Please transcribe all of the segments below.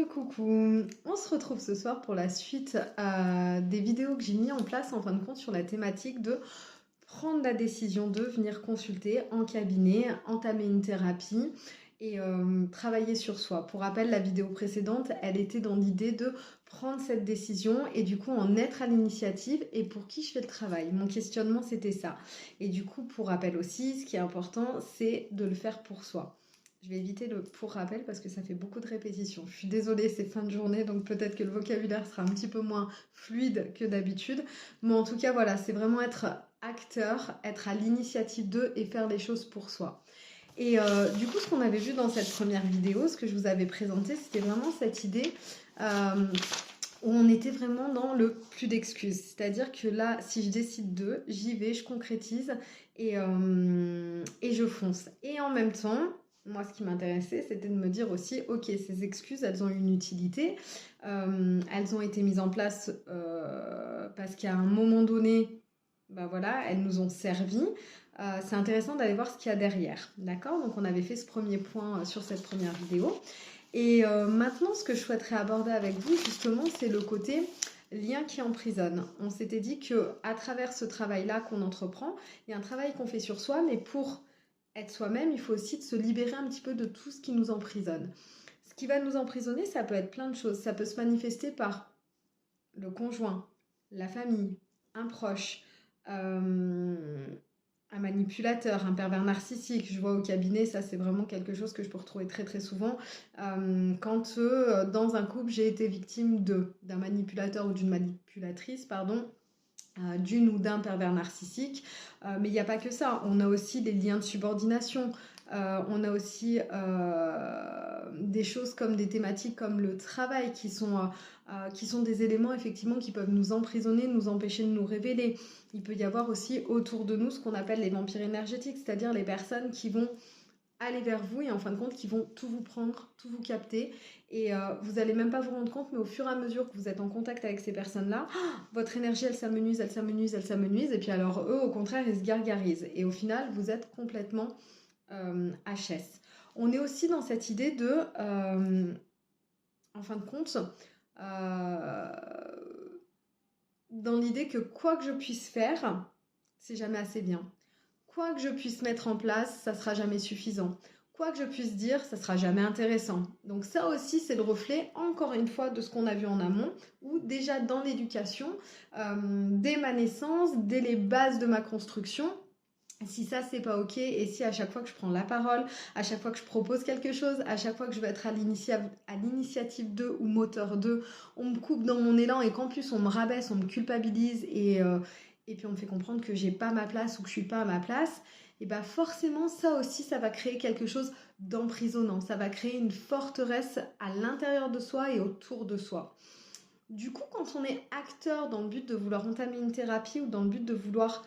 Coucou, on se retrouve ce soir pour la suite des vidéos que j'ai mis en place en fin de compte sur la thématique de prendre la décision de venir consulter en cabinet, entamer une thérapie et travailler sur soi. Pour rappel, la vidéo précédente, elle était dans l'idée de prendre cette décision et du coup en être à l'initiative et pour qui je fais le travail. Mon questionnement, c'était ça. Et du coup, pour rappel aussi, ce qui est important, c'est de le faire pour soi. Je vais éviter le pour rappel parce que ça fait beaucoup de répétitions. Je suis désolée, c'est fin de journée, donc peut-être que le vocabulaire sera un petit peu moins fluide que d'habitude. Mais en tout cas, voilà, c'est vraiment être acteur, être à l'initiative d'eux et faire les choses pour soi. Et du coup, ce qu'on avait vu dans cette première vidéo, ce que je vous avais présenté, c'était vraiment cette idée où on était vraiment dans le plus d'excuses. C'est-à-dire que là, si je décide d'eux, j'y vais, je concrétise et je fonce. Et en même temps, moi, ce qui m'intéressait, c'était de me dire aussi, ok, ces excuses, elles ont une utilité, elles ont été mises en place parce qu'à un moment donné, bah voilà, elles nous ont servi. C'est intéressant d'aller voir ce qu'il y a derrière, d'accord? Donc on avait fait ce premier point sur cette première vidéo. Et maintenant, ce que je souhaiterais aborder avec vous, justement, c'est le côté lien qui emprisonne. On s'était dit qu'à travers ce travail-là qu'on entreprend, il y a un travail qu'on fait sur soi, mais pour être soi-même, il faut aussi se libérer un petit peu de tout ce qui nous emprisonne. Ce qui va nous emprisonner, ça peut être plein de choses. Ça peut se manifester par le conjoint, la famille, un proche, un manipulateur, un pervers narcissique. Je vois au cabinet, ça c'est vraiment quelque chose que je peux retrouver très très souvent. Quand dans un couple, j'ai été victime d'un manipulateur ou d'une manipulatrice, pardon, d'une ou d'un pervers narcissique. Mais il n'y a pas que ça. On a aussi des liens de subordination. On a aussi des choses comme des thématiques comme le travail qui sont des éléments effectivement qui peuvent nous emprisonner, nous empêcher de nous révéler. Il peut y avoir aussi autour de nous ce qu'on appelle les vampires énergétiques, c'est-à-dire les personnes qui vont aller vers vous et en fin de compte qui vont tout vous prendre, tout vous capter et vous n'allez même pas vous rendre compte, mais au fur et à mesure que vous êtes en contact avec ces personnes-là, votre énergie elle s'amenuise, elle s'amenuise, elle s'amenuise et puis alors eux au contraire ils se gargarisent et au final vous êtes complètement HS. On est aussi dans cette idée de, en fin de compte, dans l'idée que quoi que je puisse faire, c'est jamais assez bien. Quoi que je puisse mettre en place, ça sera jamais suffisant. Quoi que je puisse dire, ça sera jamais intéressant. Donc ça aussi, c'est le reflet, encore une fois, de ce qu'on a vu en amont, où déjà dans l'éducation, dès ma naissance, dès les bases de ma construction, si ça c'est pas ok et si à chaque fois que je prends la parole, à chaque fois que je propose quelque chose, à chaque fois que je vais être à l'initiative d'eux ou moteur d'eux, on me coupe dans mon élan et qu'en plus on me rabaisse, on me culpabilise et puis on me fait comprendre que j'ai pas ma place ou que je suis pas à ma place, et bah forcément ça aussi ça va créer quelque chose d'emprisonnant, ça va créer une forteresse à l'intérieur de soi et autour de soi. Du coup, quand on est acteur dans le but de vouloir entamer une thérapie ou dans le but de vouloir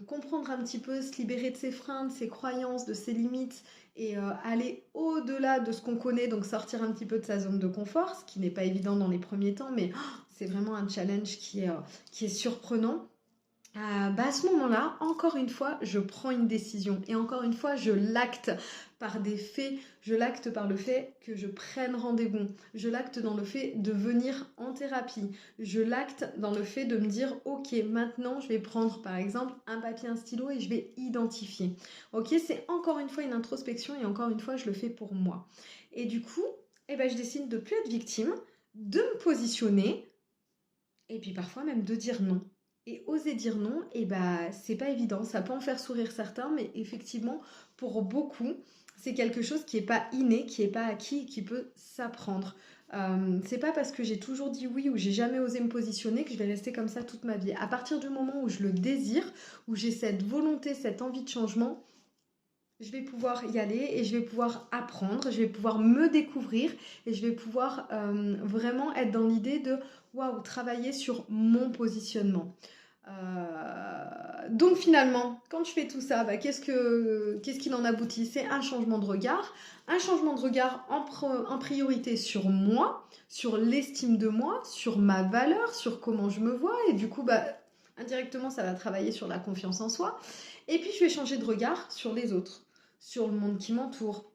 comprendre un petit peu, se libérer de ses freins, de ses croyances, de ses limites et aller au-delà de ce qu'on connaît, donc sortir un petit peu de sa zone de confort, ce qui n'est pas évident dans les premiers temps, mais c'est vraiment un challenge qui est surprenant. Bah à ce moment-là, encore une fois, je prends une décision et encore une fois, je l'acte par des faits, je l'acte par le fait que je prenne rendez-vous, je l'acte dans le fait de venir en thérapie, je l'acte dans le fait de me dire ok, maintenant je vais prendre par exemple un papier, un stylo et je vais identifier. Ok, c'est encore une fois une introspection et encore une fois, je le fais pour moi. Et du coup, eh ben, je décide de ne plus être victime, de me positionner et puis parfois même de dire non. Et oser dire non, et bah, c'est pas évident. Ça peut en faire sourire certains, mais effectivement, pour beaucoup, c'est quelque chose qui est pas inné, qui est pas acquis, qui peut s'apprendre. C'est pas parce que j'ai toujours dit oui ou j'ai jamais osé me positionner que je vais rester comme ça toute ma vie. À partir du moment où je le désire, où j'ai cette volonté, cette envie de changement, je vais pouvoir y aller et je vais pouvoir apprendre, je vais pouvoir me découvrir et je vais pouvoir vraiment être dans l'idée de waouh, travailler sur mon positionnement. Donc finalement, quand je fais tout ça, bah, qu'est-ce qu'il en aboutit? C'est un changement de regard en priorité sur moi, sur l'estime de moi, sur ma valeur, sur comment je me vois et du coup, bah, indirectement, ça va travailler sur la confiance en soi. Et puis, je vais changer de regard sur les autres, sur le monde qui m'entoure,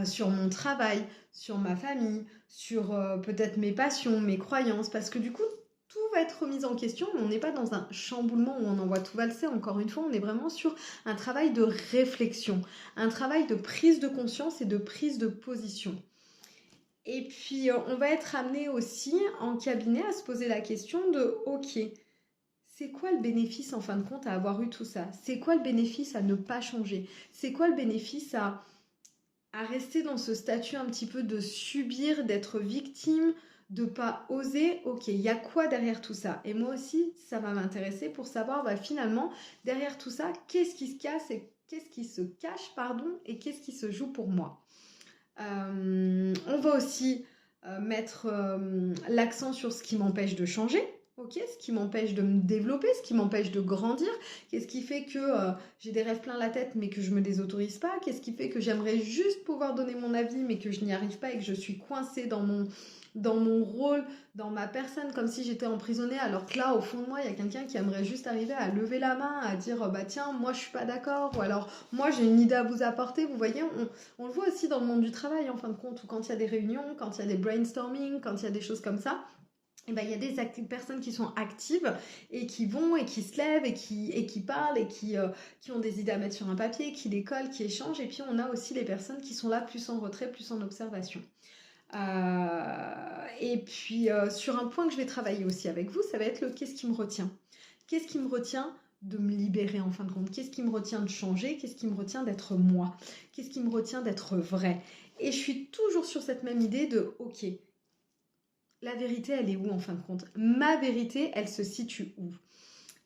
sur mon travail, sur ma famille, sur peut-être mes passions, mes croyances, parce que du coup, tout va être remis en question, mais on n'est pas dans un chamboulement où on envoie tout valser, encore une fois, on est vraiment sur un travail de réflexion, un travail de prise de conscience et de prise de position. Et puis, on va être amené aussi en cabinet à se poser la question de, ok, c'est quoi le bénéfice en fin de compte à avoir eu tout ça? C'est quoi le bénéfice à ne pas changer? C'est quoi le bénéfice à rester dans ce statut un petit peu de subir, d'être victime, de pas oser? Ok, il y a quoi derrière tout ça? Et moi aussi, ça va m'intéresser pour savoir finalement, derrière tout ça, qu'est-ce qui se casse et qu'est-ce qui se cache, pardon, et qu'est-ce qui se joue pour moi. On va aussi mettre l'accent sur ce qui m'empêche de changer, ok, ce qui m'empêche de me développer, ce qui m'empêche de grandir, qu'est-ce qui fait que j'ai des rêves plein la tête mais que je me les autorise pas, qu'est-ce qui fait que j'aimerais juste pouvoir donner mon avis mais que je n'y arrive pas et que je suis coincée dans mon rôle, dans ma personne, comme si j'étais emprisonnée, alors que là, au fond de moi, il y a quelqu'un qui aimerait juste arriver à lever la main, à dire, bah tiens, moi je suis pas d'accord, ou alors moi j'ai une idée à vous apporter. Vous voyez, on le voit aussi dans le monde du travail, en fin de compte, où quand il y a des réunions, quand il y a des brainstorming, quand il y a des choses comme ça, et ben, il y a des personnes qui sont actives et qui vont et qui se lèvent et qui parlent et qui ont des idées à mettre sur un papier, qui les collent, qui échangent. Et puis on a aussi les personnes qui sont là plus en retrait, plus en observation. Et puis sur un point que je vais travailler aussi avec vous, ça va être le qu'est-ce qui me retient. Qu'est-ce qui me retient de me libérer en fin de compte? Qu'est-ce qui me retient de changer? Qu'est-ce qui me retient d'être moi? Qu'est-ce qui me retient d'être vrai? Et je suis toujours sur cette même idée de ok, la vérité elle est où en fin de compte? Ma vérité elle se situe où?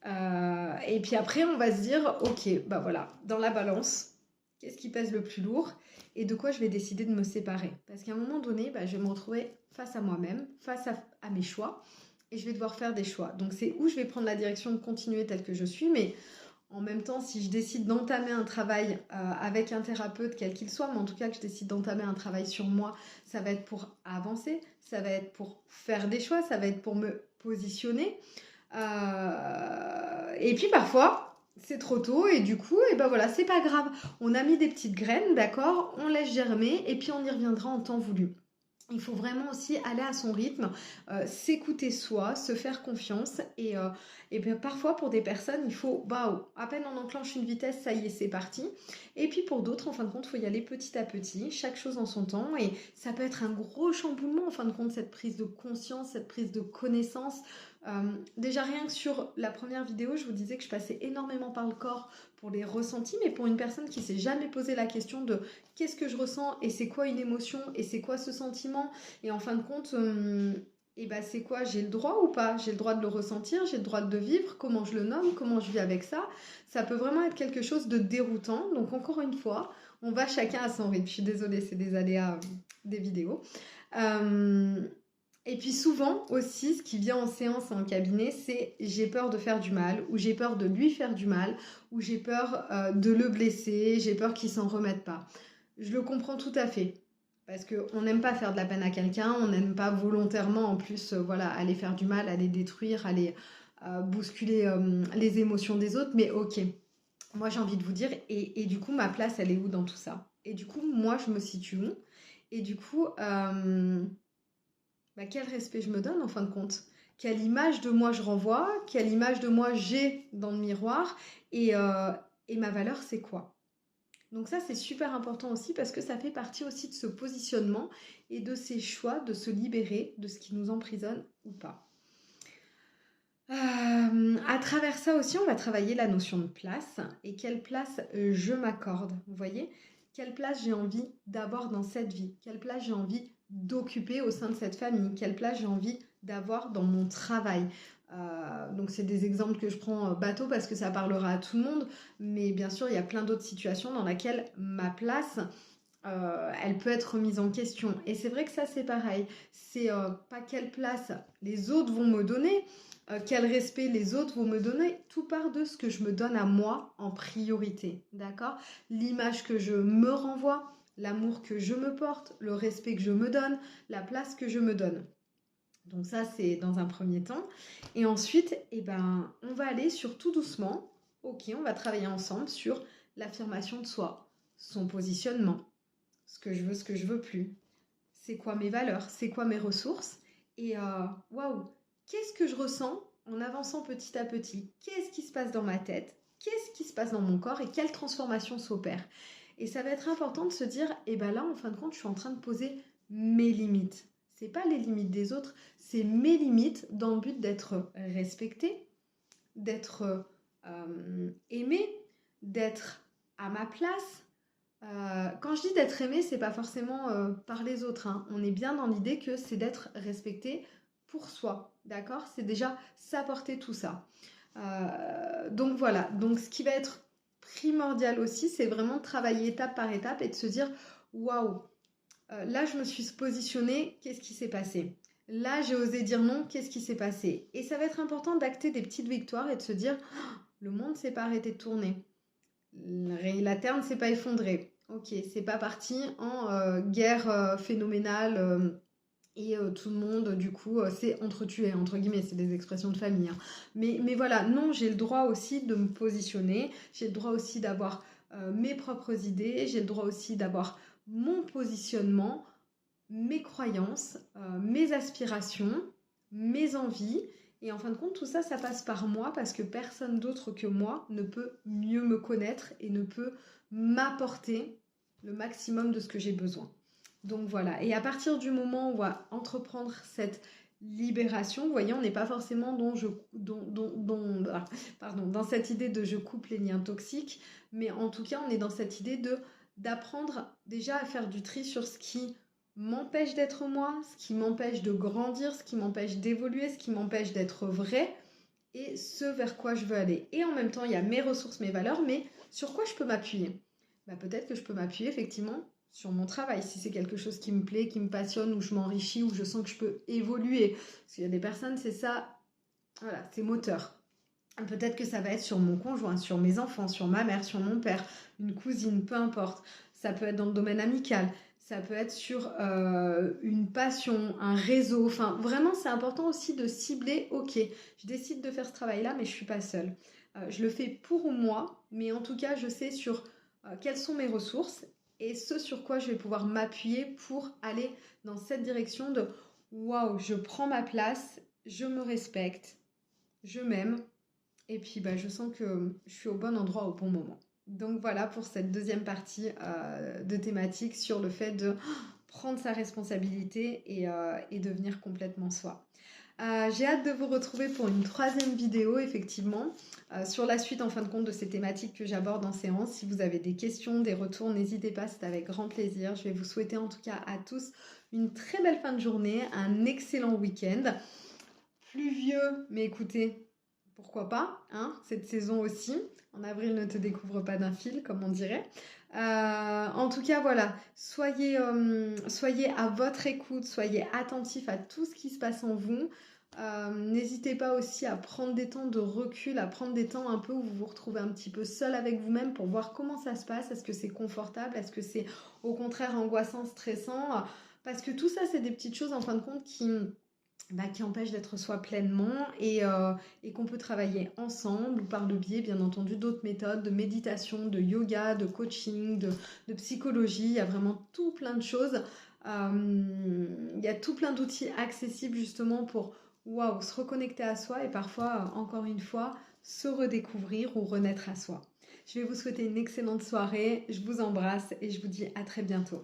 Et puis après on va se dire ok, bah voilà, dans la balance, qu'est-ce qui pèse le plus lourd et de quoi je vais décider de me séparer. Parce qu'à un moment donné, bah, je vais me retrouver face à moi-même, face à mes choix, et je vais devoir faire des choix. Donc c'est où je vais prendre la direction de continuer tel que je suis, mais en même temps, si je décide d'entamer un travail avec un thérapeute, quel qu'il soit, mais en tout cas que je décide d'entamer un travail sur moi, ça va être pour avancer, ça va être pour faire des choix, ça va être pour me positionner. Et puis parfois, c'est trop tôt et du coup, et ben voilà, c'est pas grave. On a mis des petites graines, d'accord, on laisse germer et puis on y reviendra en temps voulu. Il faut vraiment aussi aller à son rythme, s'écouter soi, se faire confiance. Et bien parfois, pour des personnes, il faut, bah, à peine on enclenche une vitesse, ça y est, c'est parti. Et puis pour d'autres, en fin de compte, il faut y aller petit à petit, chaque chose en son temps. Et ça peut être un gros chamboulement, en fin de compte, cette prise de conscience, cette prise de connaissance. Déjà, rien que sur la première vidéo, je vous disais que je passais énormément par le corps pour les ressentis, mais pour une personne qui s'est jamais posé la question de qu'est-ce que je ressens et c'est quoi une émotion et c'est quoi ce sentiment et en fin de compte et ben c'est quoi, j'ai le droit ou pas, j'ai le droit de le ressentir, j'ai le droit de le vivre, comment je le nomme, comment je vis avec ça, ça peut vraiment être quelque chose de déroutant. Donc encore une fois, on va chacun à son rythme. Je suis désolée, c'est des aléas des vidéos. Et puis souvent aussi, ce qui vient en séance en cabinet, c'est j'ai peur de faire du mal, ou j'ai peur de lui faire du mal, ou j'ai peur de le blesser, j'ai peur qu'il s'en remette pas. Je le comprends tout à fait. Parce qu'on n'aime pas faire de la peine à quelqu'un, on n'aime pas volontairement en plus voilà, aller faire du mal, aller détruire, aller bousculer les émotions des autres. Mais ok, moi j'ai envie de vous dire, et du coup ma place elle est où dans tout ça? Et du coup moi je me situe où? Et du coup, quel respect je me donne en fin de compte? Quelle image de moi je renvoie? Quelle image de moi j'ai dans le miroir? Et ma valeur c'est quoi? Donc ça, c'est super important aussi parce que ça fait partie aussi de ce positionnement et de ces choix de se libérer de ce qui nous emprisonne ou pas. À travers ça aussi, on va travailler la notion de place et quelle place je m'accorde. Vous voyez, quelle place j'ai envie d'avoir dans cette vie, quelle place j'ai envie d'occuper au sein de cette famille, quelle place j'ai envie d'avoir dans mon travail. Donc c'est des exemples que je prends bateau parce que ça parlera à tout le monde, mais bien sûr il y a plein d'autres situations dans lesquelles ma place elle peut être remise en question. Et c'est vrai que ça c'est pareil, c'est pas quelle place les autres vont me donner, quel respect les autres vont me donner, tout part de ce que je me donne à moi en priorité, d'accord? L'image que je me renvoie, l'amour que je me porte, le respect que je me donne, la place que je me donne. Donc ça, c'est dans un premier temps. Et ensuite, on va aller sur tout doucement. Ok, on va travailler ensemble sur l'affirmation de soi, son positionnement, ce que je veux, ce que je veux plus. C'est quoi mes valeurs, c'est quoi mes ressources. Et waouh, qu'est-ce que je ressens en avançant petit à petit? Qu'est-ce qui se passe dans ma tête? Qu'est-ce qui se passe dans mon corps et quelle transformation s'opère? Et ça va être important de se dire, eh ben là, en fin de compte, je suis en train de poser mes limites. C'est pas les limites des autres, c'est mes limites dans le but d'être respectée, d'être aimée, d'être à ma place. Quand je dis d'être aimé, c'est pas forcément par les autres, hein. On est bien dans l'idée que c'est d'être respecté pour soi, d'accord? C'est déjà s'apporter tout ça. Donc voilà, donc ce qui va être primordial aussi, c'est vraiment de travailler étape par étape et de se dire, waouh, là je me suis positionnée, qu'est-ce qui s'est passé? Là j'ai osé dire non, qu'est-ce qui s'est passé? Et ça va être important d'acter des petites victoires et de se dire, oh, le monde s'est pas arrêté de tourner. La Terre ne s'est pas effondrée. Ok, c'est pas parti en guerre phénoménale et tout le monde, du coup, s'est entretué, entre guillemets, c'est des expressions de famille, hein. Mais voilà, non, j'ai le droit aussi de me positionner, j'ai le droit aussi d'avoir mes propres idées, j'ai le droit aussi d'avoir mon positionnement, mes croyances, mes aspirations, mes envies. Et en fin de compte, tout ça, ça passe par moi parce que personne d'autre que moi ne peut mieux me connaître et ne peut m'apporter le maximum de ce que j'ai besoin. Donc voilà. Et à partir du moment où on va entreprendre cette libération, vous voyez, on n'est pas forcément dans cette idée de je coupe les liens toxiques, mais en tout cas, on est dans cette idée d'apprendre déjà à faire du tri sur ce qui m'empêche d'être moi, ce qui m'empêche de grandir, ce qui m'empêche d'évoluer, ce qui m'empêche d'être vrai et ce vers quoi je veux aller. Et en même temps, il y a mes ressources, mes valeurs, mais sur quoi je peux m'appuyer? Peut-être que je peux m'appuyer effectivement sur mon travail, si c'est quelque chose qui me plaît, qui me passionne, où je m'enrichis, où je sens que je peux évoluer. Parce qu'il y a des personnes, c'est ça, voilà, c'est moteur. Peut-être que ça va être sur mon conjoint, sur mes enfants, sur ma mère, sur mon père, une cousine, peu importe. Ça peut être dans le domaine amical, ça peut être sur une passion, un réseau. Enfin, vraiment, c'est important aussi de cibler, ok, je décide de faire ce travail-là, mais je ne suis pas seule. Je le fais pour moi, mais en tout cas, je sais sur quelles sont mes ressources et ce sur quoi je vais pouvoir m'appuyer pour aller dans cette direction de waouh, je prends ma place, je me respecte, je m'aime. Et puis, je sens que je suis au bon endroit au bon moment. Donc voilà pour cette deuxième partie de thématique sur le fait de prendre sa responsabilité et devenir complètement soi. J'ai hâte de vous retrouver pour une troisième vidéo, effectivement, sur la suite, en fin de compte, de ces thématiques que j'aborde en séance. Si vous avez des questions, des retours, n'hésitez pas, c'est avec grand plaisir. Je vais vous souhaiter en tout cas à tous une très belle fin de journée, un excellent week-end. Pluvieux, mais écoutez, pourquoi pas, hein, cette saison aussi. En avril, ne te découvre pas d'un fil, comme on dirait. En tout cas, voilà, soyez à votre écoute, soyez attentifs à tout ce qui se passe en vous. N'hésitez pas aussi à prendre des temps de recul, à prendre des temps un peu où vous vous retrouvez un petit peu seul avec vous-même pour voir comment ça se passe. Est-ce que c'est confortable? Est-ce que c'est au contraire angoissant, stressant? Parce que tout ça, c'est des petites choses en fin de compte qui empêche d'être soi pleinement et qu'on peut travailler ensemble ou par le biais, bien entendu, d'autres méthodes de méditation, de yoga, de coaching, de psychologie. Il y a vraiment tout plein de choses. Il y a tout plein d'outils accessibles justement pour se reconnecter à soi et parfois, encore une fois, se redécouvrir ou renaître à soi. Je vais vous souhaiter une excellente soirée. Je vous embrasse et je vous dis à très bientôt.